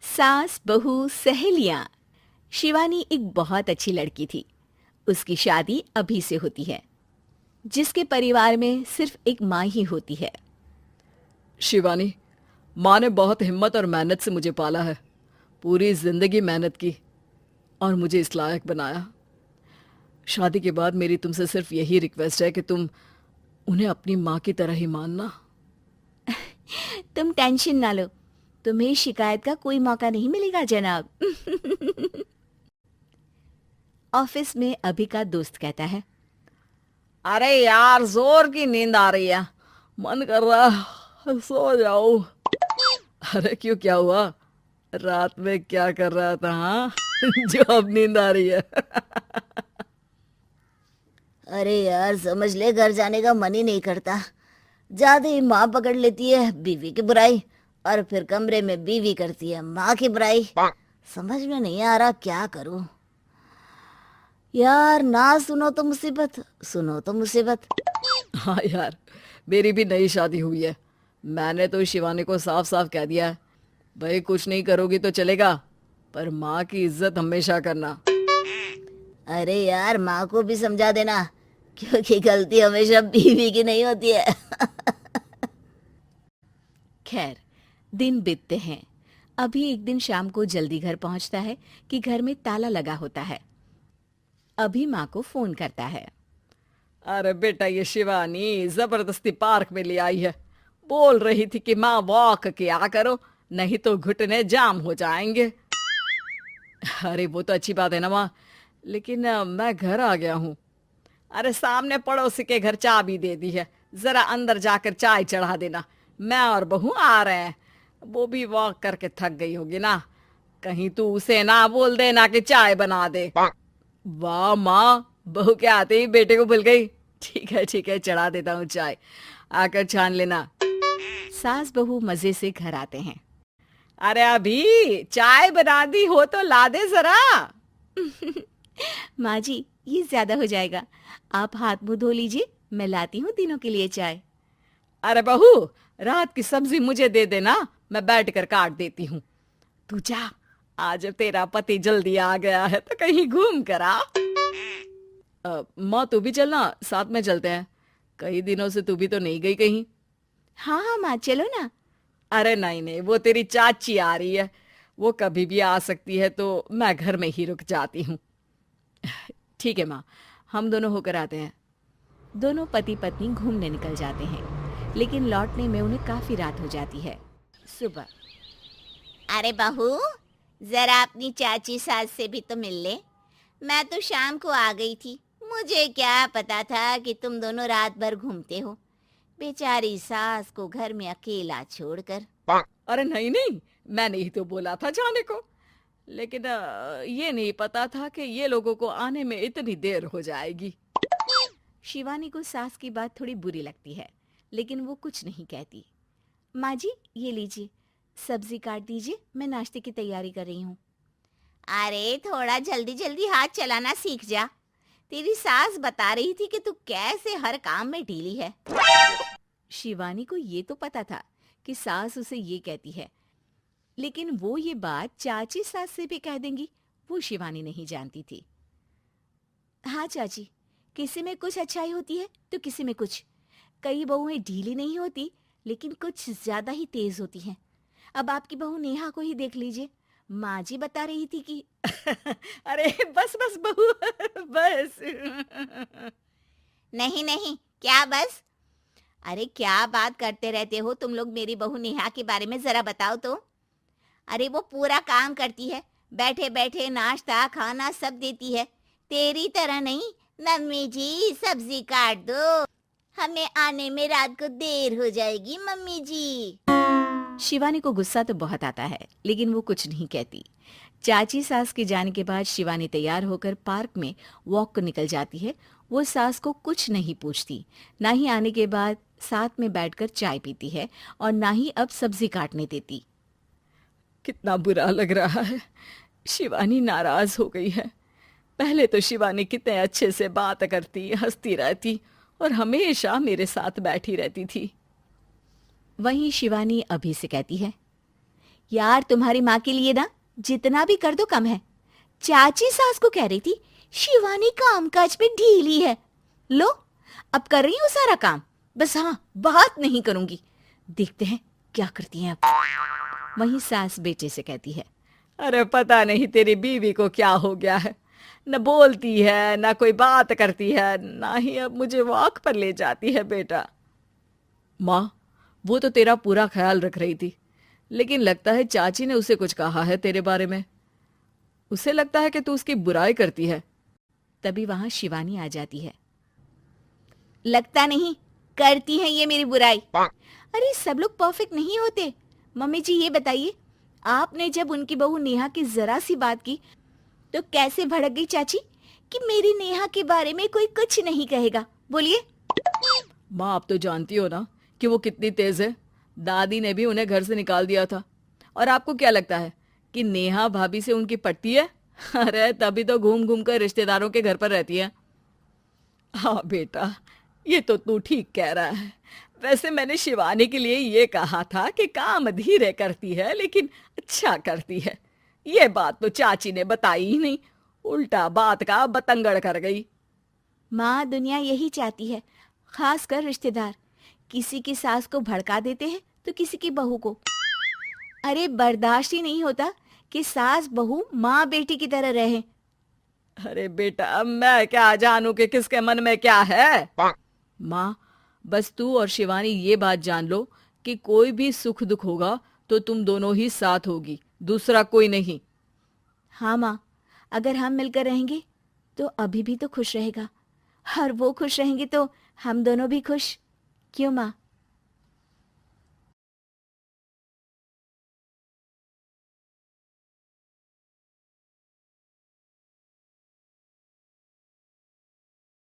सास बहू सहेलियां। शिवानी एक बहुत अच्छी लड़की थी। उसकी शादी अभी से होती है, जिसके परिवार में सिर्फ एक माँ ही होती है। शिवानी, माँ ने बहुत हिम्मत और मेहनत से मुझे पाला है। पूरी जिंदगी मेहनत की और मुझे इस लायक बनाया। शादी के बाद मेरी तुमसे सिर्फ यही रिक्वेस्ट है कि तुम उन्हें अपनी माँ की तरह ही मानना। तुम टेंशन ना लो, तुम्हें शिकायत का कोई मौका नहीं मिलेगा जनाब। ऑफिस में अभी का दोस्त कहता है, अरे यार, जोर की नींद आ रही है, मन कर रहा है सो जाओ। अरे क्यों, क्या हुआ? रात में क्या कर रहा था हाँ? जो अब नींद आ रही है। अरे यार, समझ ले, घर जाने का मन ही नहीं करता। जाते ही माँ पकड़ लेती है बीवी की बुराई, और फिर कमरे में बीवी करती है माँ की बुराई। समझ में नहीं आ रहा क्या करूं। यार, ना सुनो तो मुसीबत, सुनो तो मुसीबत। हाँ यार, मेरी भी नई शादी हुई है। मैंने तो शिवानी को साफ साफ कह दिया है, भाई कुछ नहीं करोगी तो चलेगा, पर माँ की इज्जत हमेशा करना। अरे यार, माँ को भी समझा देना, क्योंकि गलती हमेशा बीवी की नहीं होती है। खैर, दिन बीतते हैं। अभी एक दिन शाम को जल्दी घर पहुंचता है कि घर में ताला लगा होता है। अभी माँ को फोन करता है। अरे बेटा, ये शिवानी जबरदस्ती पार्क में ले आई है। बोल रही थी कि माँ वॉक किया करो, नहीं तो घुटने जाम हो जाएंगे। अरे वो तो अच्छी बात है ना माँ, लेकिन मैं घर आ गया हूँ। अरे सामने पड़ोसी के घर चाबी दे दी है, जरा अंदर जाकर चाय चढ़ा देना। मैं और बहू आ रहे हैं। वो भी वॉक करके थक गई होगी ना, कहीं तू उसे ना बोल देना कि चाय बना दे। वाह माँ, बहू के आते ही बेटे को भूल गई। ठीक है, चढ़ा देता हूँ चाय, आकर छान लेना। सास बहू मजे से घर आते हैं। अरे अभी चाय बना दी हो तो ला दे जरा। माँ जी, ये ज्यादा हो जाएगा, आप हाथ मुंह धो लीजिए, मैं लाती हूँ तीनों के लिए चाय। अरे बहू, रात की सब्जी मुझे दे देना, मैं बैठ कर काट देती हूँ। तू जा, आज तेरा पति जल्दी आ गया है तो कहीं घूम कर आ। माँ तू भी चलना, साथ में चलते हैं। कई दिनों से तू भी तो नहीं गई कहीं। हाँ हाँ माँ, चलो ना। अरे नहीं नहीं, वो तेरी चाची आ रही है, वो कभी भी आ सकती है, तो मैं घर में ही रुक जाती हूँ। ठीक है माँ, हम दोनों होकर आते हैं। दोनों पति पत्नी घूमने निकल जाते हैं, लेकिन लौटने में उन्हें काफी रात हो जाती है। सुबह, अरे बहू, जरा अपनी चाची सास से भी तो मिल ले। मैं तो शाम को आ गई थी, मुझे क्या पता था कि तुम दोनों रात भर घूमते हो, बेचारी सास को घर में अकेला छोड़कर। अरे नहीं नहीं, मैंने ही तो बोला था जाने को, लेकिन ये नहीं पता था कि ये लोगों को आने में इतनी देर हो जाएगी। शिवानी को सास की बात थोड़ी बुरी लगती है, लेकिन वो कुछ नहीं कहती। माँ जी, ये लीजिए, सब्जी काट दीजिए, मैं नाश्ते की तैयारी कर रही हूँ। अरे थोड़ा जल्दी जल्दी हाथ चलाना सीख जा। तेरी सास बता रही थी कि तू कैसे हर काम में ढीली है। शिवानी को ये तो पता था कि सास उसे ये कहती है, लेकिन वो ये बात चाची सास से भी कह देंगी, वो शिवानी नहीं जानती थी। हाँ चाची, किसी में कुछ अच्छाई होती है तो किसी में कुछ। कई बहुएं ढीली नहीं होती, लेकिन कुछ ज्यादा ही तेज होती हैं। अब आपकी बहू नेहा को ही देख लीजिए, माँ जी बता रही थी कि अरे बस बस बहू, बस। नहीं नहीं, क्या बस? अरे क्या बात करते रहते हो तुम लोग मेरी बहू नेहा के बारे में, जरा बताओ तो। अरे वो पूरा काम करती है, बैठे बैठे नाश्ता खाना सब देती है। तेरी तरह नहीं, मम्मी जी सब्जी काट दो, हमें आने में रात को देर हो जाएगी मम्मी जी। शिवानी को गुस्सा तो बहुत आता है, लेकिन वो कुछ नहीं कहती। चाची सास के जाने के बाद शिवानी तैयार होकर पार्क में वॉक को निकल जाती है। वो सास को कुछ नहीं पूछती, ना ही आने के बाद साथ में बैठकर चाय पीती है, और ना ही अब सब्जी काटने देती। कितना बुरा लग रहा है, शिवानी नाराज हो गई है। पहले तो शिवानी कितने अच्छे से बात करती, हंसती रहती और हमेशा मेरे साथ बैठी रहती थी। वहीं शिवानी अभी से कहती है, यार तुम्हारी माँ के लिए ना जितना भी कर दो कम है। चाची सास को कह रही थी शिवानी कामकाज पे ढीली है। लो अब कर रही हूँ सारा काम, बस हाँ बात नहीं करूंगी। देखते हैं क्या करती हैं अब। वहीं सास बेटे से कहती है, अरे पता नहीं तेरी बीवी को क्या हो गया है, न बोलती है न कोई बात करती है, ना ही अब मुझे वॉक पर ले जाती है बेटा। माँ, वो तो तेरा पूरा ख्याल रख रही थी, लेकिन लगता है चाची ने उसे कुछ कहा है तेरे बारे में। उसे लगता है कि तू उसकी बुराई करती है। तभी वहां शिवानी आ जाती है। लगता नहीं करती है ये मेरी बुराई। अरे सब लोग परफेक्ट नहीं होते। मम्मी जी ये बताइए, आपने जब उनकी बहू नेहा की जरा सी बात की तो कैसे भड़क गई चाची कि मेरी नेहा के बारे में कोई कुछ नहीं कहेगा। बोलिए। माँ, आप तो जानती हो ना कि वो कितनी तेज है। दादी ने भी उन्हें घर से निकाल दिया था। और आपको क्या लगता है कि नेहा भाभी से उनकी पटती है? अरे तभी तो घूम घूम कर रिश्तेदारों के घर पर रहती है। हाँ बेटा, ये तो तू ठीक कह रहा है। वैसे मैंने शिवानी के लिए ये कहा था कि काम धीरे करती है लेकिन अच्छा करती है। ये बात तो चाची ने बताई ही नहीं, उल्टा बात का बतंगड़ कर गई। माँ, दुनिया यही चाहती है, खासकर रिश्तेदार। किसी की सास को भड़का देते हैं तो किसी की बहू को। अरे बर्दाश्त ही नहीं होता कि सास बहू माँ बेटी की तरह रहे। अरे बेटा, मैं क्या जानूं कि किसके मन में क्या है। माँ, बस तू और शिवानी ये बात जान लो कि कोई भी सुख दुख होगा तो तुम दोनों ही साथ होगी, दूसरा कोई नहीं। हाँ माँ, अगर हम मिलकर रहेंगे तो अभी भी तो खुश रहेगा, और वो खुश रहेंगे तो हम दोनों भी खुश। क्यों माँ?